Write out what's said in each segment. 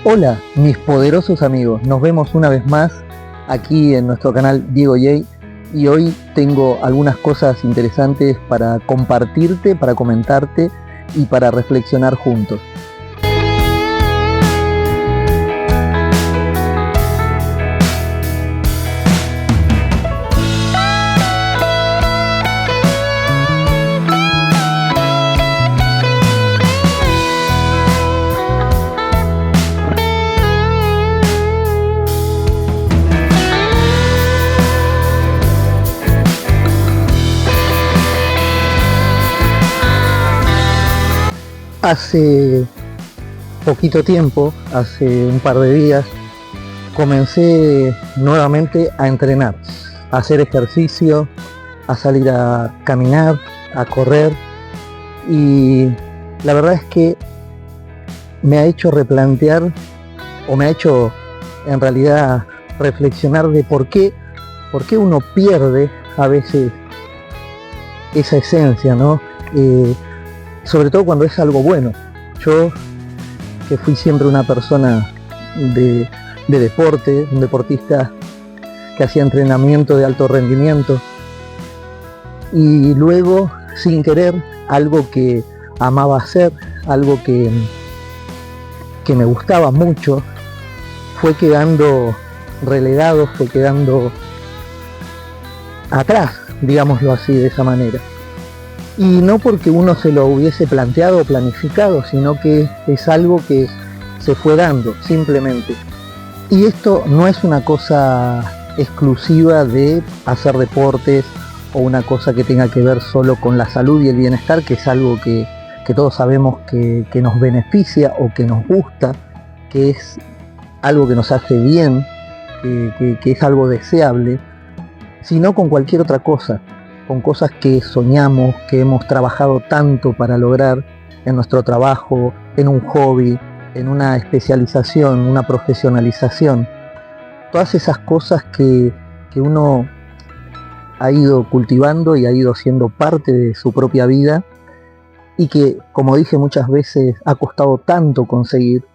Hola, mis poderosos amigos, nos vemos una vez más aquí en nuestro canal Diego J, y hoy tengo algunas cosas interesantes para compartirte, para comentarte y para reflexionar juntos. Hace poquito tiempo, hace un par de días, comencé nuevamente a entrenar, a hacer ejercicio, a salir a caminar, a correr, y la verdad es que me ha hecho replantear, o me ha hecho en realidad reflexionar de por qué uno pierde a veces esa esencia, ¿no? Sobre todo cuando es algo bueno. Yo, que fui siempre una persona de deporte, un deportista que hacía entrenamiento de alto rendimiento, y luego, sin querer, algo que amaba hacer, algo que me gustaba mucho, fue quedando relegado, fue quedando atrás, digámoslo así, de esa manera. Y no porque uno se lo hubiese planteado o planificado, sino que es algo que se fue dando, simplemente. Y esto no es una cosa exclusiva de hacer deportes o una cosa que tenga que ver solo con la salud y el bienestar, que es algo que todos sabemos que nos beneficia o que nos gusta, que es algo que nos hace bien, que es algo deseable, sino con cualquier otra cosa. Con cosas que soñamos, que hemos trabajado tanto para lograr en nuestro trabajo, en un hobby, en una especialización, una profesionalización. Todas esas cosas que uno ha ido cultivando y ha ido siendo parte de su propia vida, y que, como dije muchas veces, ha costado tanto conseguir.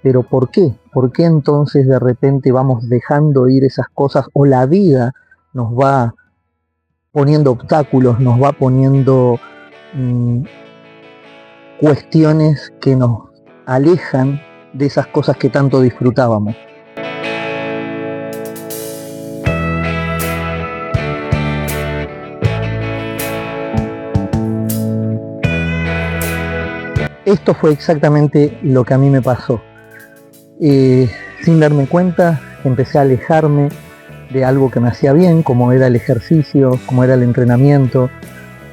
Pero ¿por qué? ¿Por qué entonces de repente vamos dejando ir esas cosas, o la vida nos va poniendo obstáculos, nos va poniendo cuestiones que nos alejan de esas cosas que tanto disfrutábamos? Esto fue exactamente lo que a mí me pasó. Sin darme cuenta, empecé a alejarme de algo que me hacía bien, como era el ejercicio, como era el entrenamiento,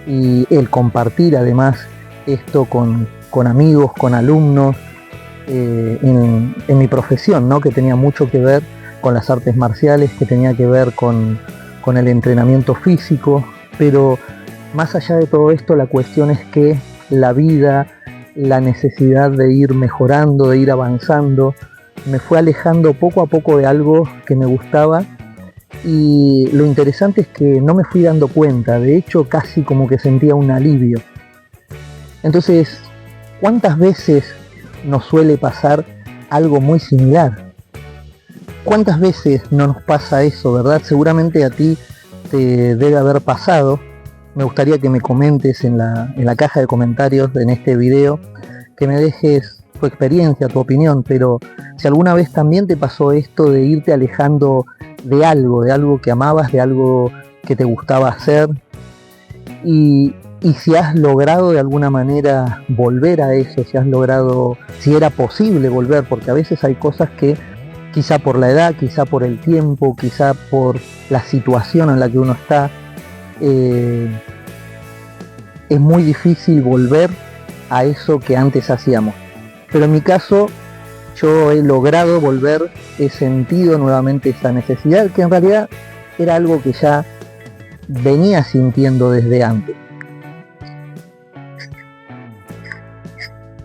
y el compartir además esto con amigos, con alumnos, en mi profesión, ¿no? Que tenía mucho que ver con las artes marciales, que tenía que ver con el entrenamiento físico. Pero más allá de todo esto, la cuestión es que la vida, la necesidad de ir mejorando, de ir avanzando, me fue alejando poco a poco de algo que me gustaba. Y lo interesante es que no me fui dando cuenta, de hecho casi como que sentía un alivio. Entonces, ¿cuántas veces nos suele pasar algo muy similar? ¿Cuántas veces no nos pasa eso, verdad? Seguramente a ti te debe haber pasado. Me gustaría que me comentes en la caja de comentarios en este video, que me dejes tu experiencia, tu opinión, pero si alguna vez también te pasó esto de irte alejando de algo que amabas, de algo que te gustaba hacer, y si has logrado de alguna manera volver a eso, si era posible volver, porque a veces hay cosas que quizá por la edad, quizá por el tiempo, quizá por la situación en la que uno está, es muy difícil volver a eso que antes hacíamos. Pero en mi caso, yo he logrado volver, he sentido nuevamente esa necesidad, que en realidad era algo que ya venía sintiendo desde antes.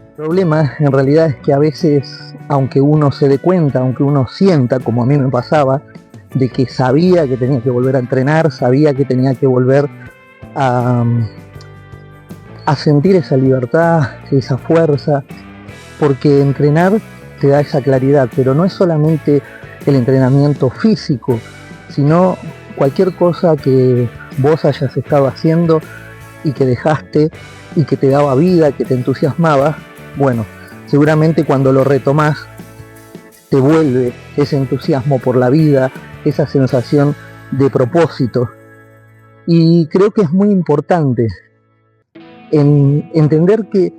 El problema en realidad es que a veces, aunque uno se dé cuenta, aunque uno sienta, como a mí me pasaba, de que sabía que tenía que volver a entrenar, sabía que tenía que volver a sentir esa libertad, esa fuerza, porque entrenar te da esa claridad, pero no es solamente el entrenamiento físico, sino cualquier cosa que vos hayas estado haciendo y que dejaste y que te daba vida, que te entusiasmaba. Bueno, seguramente cuando lo retomás te vuelve ese entusiasmo por la vida, esa sensación de propósito. Y creo que es muy importante entender que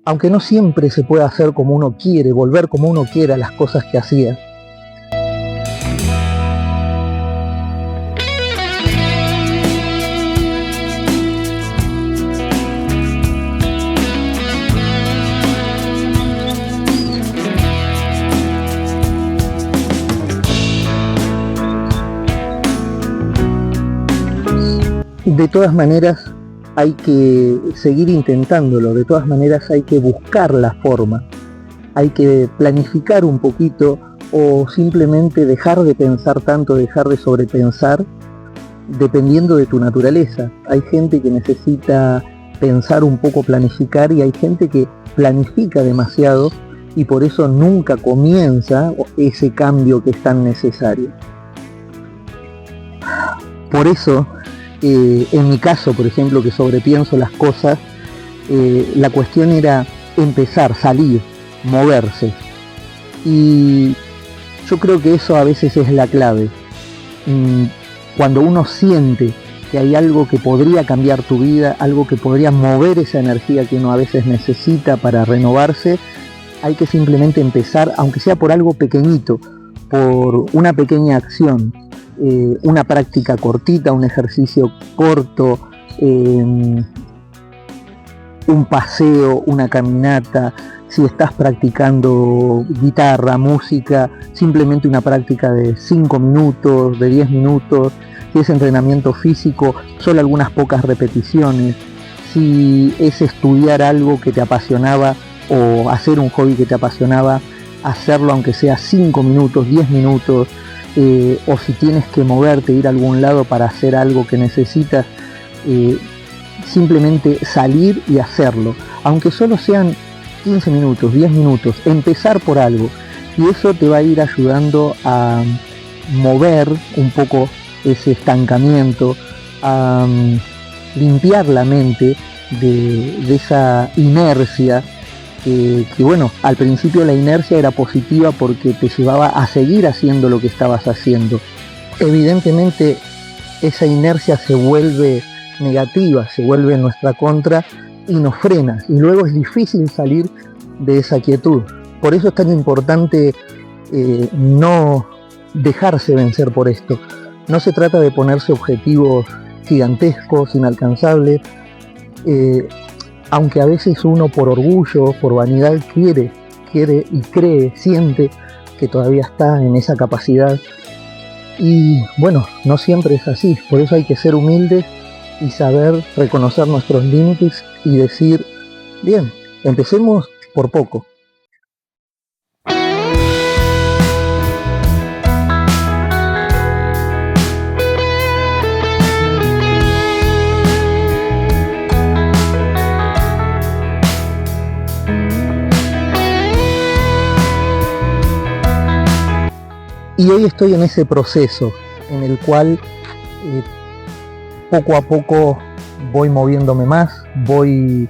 aunque no siempre se puede hacer como uno quiere, volver como uno quiere a las cosas que hacía, de todas maneras hay que seguir intentándolo, de todas maneras hay que buscar la forma, hay que planificar un poquito o simplemente dejar de pensar tanto, dejar de sobrepensar, dependiendo de tu naturaleza. Hay gente que necesita pensar un poco, planificar, y hay gente que planifica demasiado y por eso nunca comienza ese cambio que es tan necesario. Por eso, en mi caso, por ejemplo, que sobrepienso las cosas, la cuestión era empezar, salir, moverse. Y yo creo que eso a veces es la clave. Cuando uno siente que hay algo que podría cambiar tu vida, algo que podría mover esa energía que uno a veces necesita para renovarse, hay que simplemente empezar, aunque sea por algo pequeñito, por una pequeña acción. Una práctica cortita, un ejercicio corto, un paseo, una caminata. Si estás practicando guitarra, música, simplemente una práctica de 5 minutos, de 10 minutos. Si es entrenamiento físico, solo algunas pocas repeticiones. Si es estudiar algo que te apasionaba o hacer un hobby que te apasionaba, hacerlo aunque sea 5 minutos, 10 minutos. O si tienes que moverte, ir a algún lado para hacer algo que necesitas, simplemente salir y hacerlo, aunque solo sean 15 minutos, 10 minutos, empezar por algo, y eso te va a ir ayudando a mover un poco ese estancamiento, a limpiar la mente de esa inercia. Que bueno, al principio la inercia era positiva porque te llevaba a seguir haciendo lo que estabas haciendo. Evidentemente esa inercia se vuelve negativa, se vuelve en nuestra contra y nos frena, y luego es difícil salir de esa quietud. Por eso es tan importante no dejarse vencer por esto. No se trata de ponerse objetivos gigantescos, inalcanzables, aunque a veces uno por orgullo, por vanidad quiere y cree, siente que todavía está en esa capacidad. Y bueno, no siempre es así, por eso hay que ser humildes y saber reconocer nuestros límites y decir, bien, empecemos por poco. Y hoy estoy en ese proceso en el cual poco a poco voy moviéndome más, voy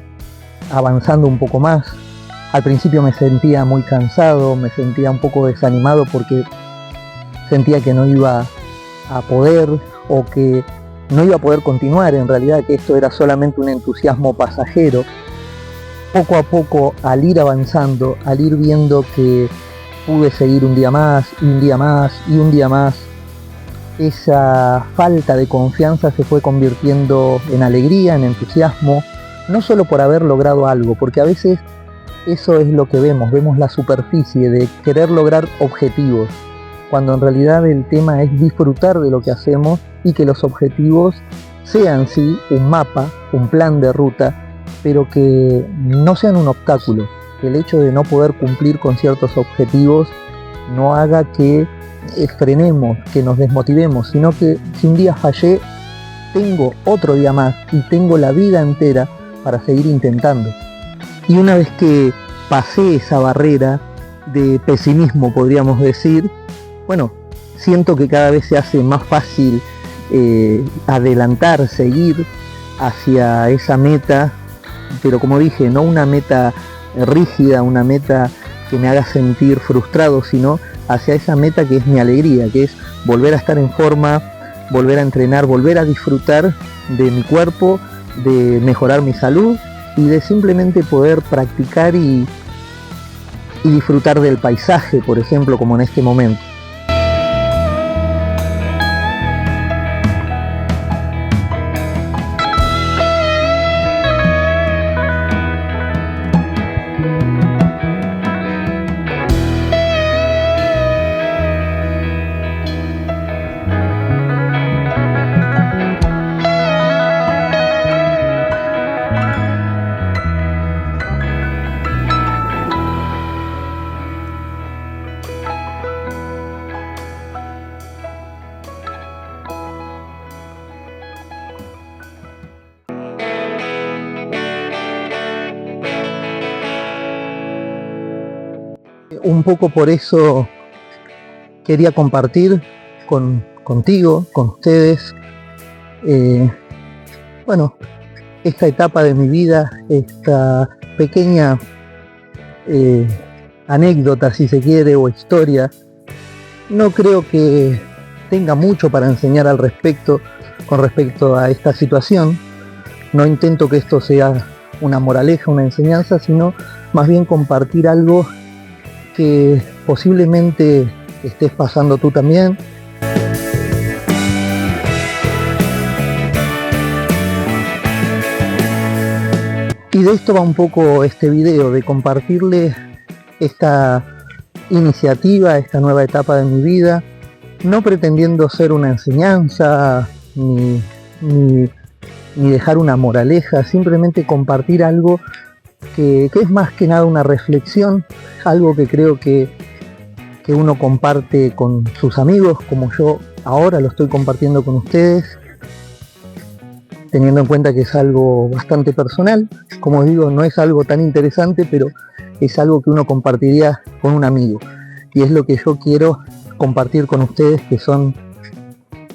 avanzando un poco más. Al principio me sentía muy cansado, me sentía un poco desanimado porque sentía que no iba a poder, o que no iba a poder continuar, en realidad que esto era solamente un entusiasmo pasajero. Poco a poco, al ir avanzando, al ir viendo que pude seguir un día más, y un día más, y un día más, esa falta de confianza se fue convirtiendo en alegría, en entusiasmo, no solo por haber logrado algo, porque a veces eso es lo que vemos la superficie de querer lograr objetivos, cuando en realidad el tema es disfrutar de lo que hacemos y que los objetivos sean sí un mapa, un plan de ruta, pero que no sean un obstáculo. Que el hecho de no poder cumplir con ciertos objetivos no haga que frenemos, que nos desmotivemos, sino que si un día fallé, tengo otro día más y tengo la vida entera para seguir intentando. Y una vez que pasé esa barrera, de pesimismo, podríamos decir, bueno, siento que cada vez se hace más fácil adelantar, seguir hacia esa meta, pero como dije, no una meta rígida, una meta que me haga sentir frustrado, sino hacia esa meta que es mi alegría, que es volver a estar en forma, volver a entrenar, volver a disfrutar de mi cuerpo, de mejorar mi salud y de simplemente poder practicar y disfrutar del paisaje, por ejemplo, como en este momento. Un poco por eso quería compartir contigo, con ustedes, bueno, esta etapa de mi vida, esta pequeña anécdota, si se quiere, o historia. No creo que tenga mucho para enseñar al respecto, con respecto a esta situación. No intento que esto sea una moraleja, una enseñanza, sino más bien compartir algo que posiblemente estés pasando tú también. Y de esto va un poco este video, de compartirles esta iniciativa, esta nueva etapa de mi vida, no pretendiendo ser una enseñanza ni dejar una moraleja, simplemente compartir algo que es más que nada una reflexión, algo que creo que uno comparte con sus amigos, como yo ahora lo estoy compartiendo con ustedes, teniendo en cuenta que es algo bastante personal. Como digo, no es algo tan interesante, pero es algo que uno compartiría con un amigo, y es lo que yo quiero compartir con ustedes, que son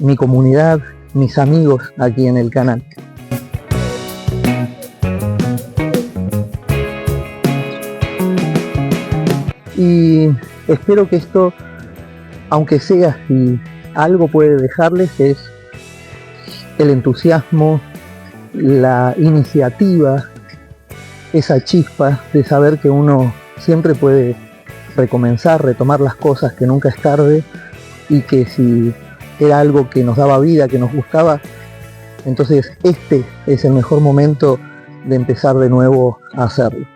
mi comunidad, mis amigos aquí en el canal. Y espero que esto, aunque sea, si algo puede dejarles, es el entusiasmo, la iniciativa, esa chispa de saber que uno siempre puede recomenzar, retomar las cosas, que nunca es tarde, y que si era algo que nos daba vida, que nos gustaba, entonces este es el mejor momento de empezar de nuevo a hacerlo.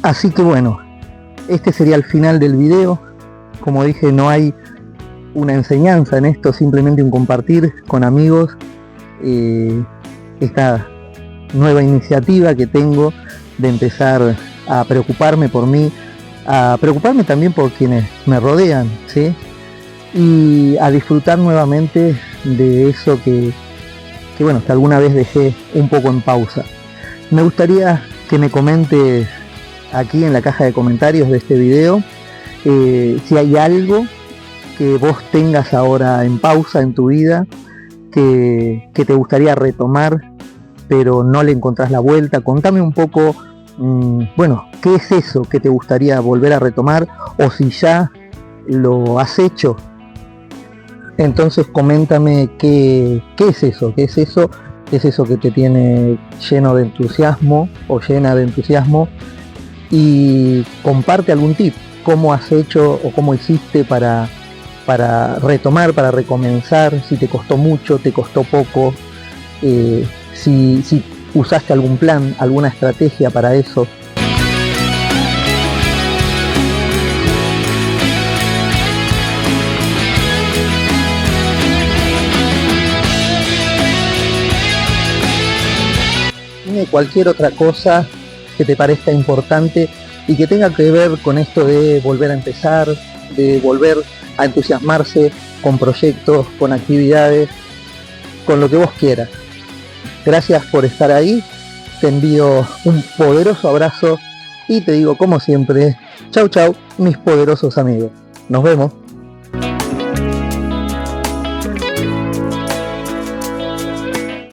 Así que bueno, este sería el final del video. Como dije, no hay una enseñanza en esto, simplemente un compartir con amigos esta nueva iniciativa que tengo de empezar a preocuparme por mí, a preocuparme también por quienes me rodean, ¿sí? Y a disfrutar nuevamente de eso que alguna vez dejé un poco en pausa. Me gustaría que me comentes aquí en la caja de comentarios de este video si hay algo que vos tengas ahora en pausa en tu vida que te gustaría retomar pero no le encontrás la vuelta. Contame un poco, ¿qué es eso que te gustaría volver a retomar? O si ya lo has hecho, entonces coméntame qué es eso que te tiene lleno de entusiasmo o llena de entusiasmo, y comparte algún tip, cómo has hecho o cómo hiciste para retomar, para recomenzar, si te costó mucho, te costó poco, si usaste algún plan, alguna estrategia para eso. Cualquier otra cosa que te parezca importante y que tenga que ver con esto de volver a empezar, de volver a entusiasmarse con proyectos, con actividades, con lo que vos quieras. Gracias por estar ahí, te envío un poderoso abrazo y te digo como siempre, chau chau mis poderosos amigos, nos vemos.